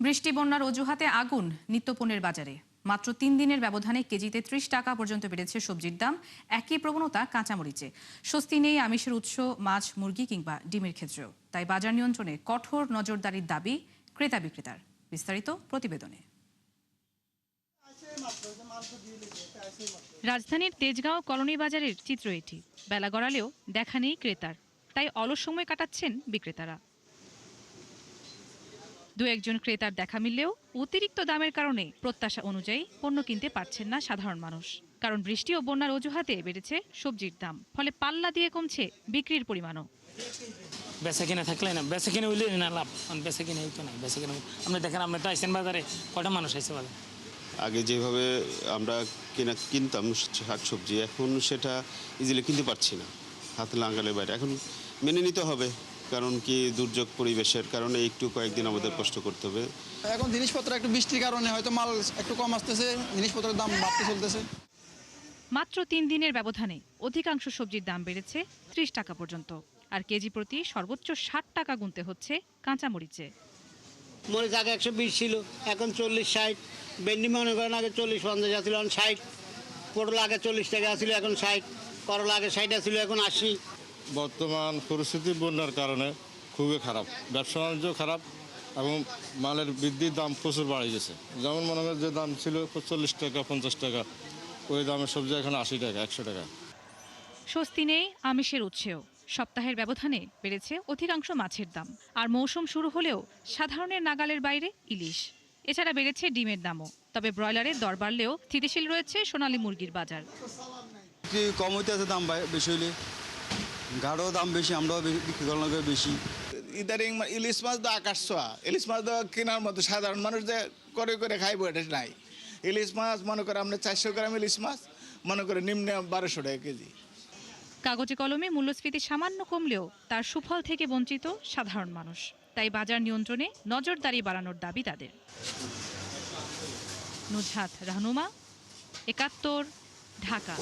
বৃষ্টি বন্যার অজুহাতে আগুন নিত্যপণ্যের বাজারে। মাত্র ৩ দিনের ব্যবধানে কেজিতে ৩০ টাকা পর্যন্ত বেড়েছে সবজির দাম। একই প্রবণতা কাঁচামরিচে। স্বস্তি নেই আমিষের উৎস, মাছ, মুরগি কিংবা ডিমের ক্ষেত্রেও। তাই বাজার নিয়ন্ত্রণে কঠোর নজরদারির দাবি ক্রেতা বিক্রেতার। বিস্তারিত প্রতিবেদনে। রাজধানীর তেজগাঁও কলোনি বাজারের চিত্র এটি। বেলা গড়ালেও দেখা নেই ক্রেতার, তাই অলস সময় কাটাচ্ছেন বিক্রেতারা। দু একজন ক্রেতার দেখা মিললেও অতিরিক্ত দামের কারণে প্রত্যাশা অনুযায়ী পণ্য কিনতে পারছেন না সাধারণ মানুষ। কারণ বৃষ্টি ও বন্যার অজুহাতে বেড়েছে সবজির দাম, ফলে পাল্লা দিয়ে কমছে বিক্রির পরিমাণও। বেচা কিনা থাকলে না, বেচা কিনে হইলে না লাভ, বেচা কিনে হইতো না। বেচা কিনা আপনি দেখেন, আপনি তো আইসেন বাজারে, কটা মানুষ আইসে বাজারে। আগে যেভাবে আমরা কিনতাম শাকসবজি, এখন সেটা ইজিলি কিনতে পারছি না, হাতে লাঙ্গালের বাইরে। এখন মেনে নিতে হবে, কারণ কি দুর্যোগ পরিবেশের কারণে একটু কয়েকদিন আমাদের কষ্ট করতে হবে। এখন জিনিসপত্র একটু বৃষ্টির কারণে হয়তো মাল একটু কম আসতেছে, জিনিসপত্রের দাম বাড়তে চলতেছে। মাত্র ৩ দিনের ব্যবধানে অধিকাংশ সবজির দাম বেড়েছে ৩০ টাকা পর্যন্ত। আর কেজি প্রতি সর্বোচ্চ ৬০ টাকা গুনতে হচ্ছে কাঁচামরিচে। মরিচ আগে ১২০ ছিল, এখন ৪০-৬০। ভেন্ডি মনে করেন আগে ৪০-৫০ ছিল, এখন ৬০। পটল আগে ৪০ টাকা ছিল, এখন ৬০। করলা আগে ৬০ ছিল, এখন ৮০। বর্তমান পরিস্থিতি বন্যার কারণে খুবই খারাপ, ব্যবসা বাণিজ্য খারাপ এবং মালের বৃদ্ধির দাম প্রচুর বাড়ে গেছে। যেমন মনে করেন যে দাম ছিল ৪০ টাকা ৫০ টাকা, ওই দামের সবজি এখন ৮০ টাকা ১০০ টাকা। স্বস্তি নেই আমিষের উৎসেও। সপ্তাহের ব্যবধানে বেড়েছে অধিকাংশ মাছের দাম। আর মৌসুম শুরু হলেও সাধারণের নাগালের বাইরে ইলিশ। এছাড়া বেড়েছে ডিমের দামও। তবে ব্রয়লারের দর বাড়লেও স্থিতিশীল রয়েছে সোনালী মুরগির বাজার। কম হইতে আছে, দাম বেশি হইলে গাঢ় দাম বেশি, আমরাও বিক্রি করার বেশি। ইদারিং ইলিশ মাছ তো আকাশ ছোঁয়া। ইলিশ মাছ তো কেনার মতো সাধারণ মানুষ যে করে করে খাইব এটা নাই। ইলিশ মাছ মনে করে আপনার ৪০০ গ্রাম ইলিশ মাছ মনে করে নিম্নে ১২০০ টাকা কেজি। কাগজে কলমে মূল্যস্ফীতি সামান্য কমলেও তার সুফল থেকে বঞ্চিত সাধারণ মানুষ। তাই বাজার নিয়ন্ত্রণে নজরদারি বাড়ানোর দাবি তাদের। নুজহাত রাহনুমা, ৭১, ঢাকা।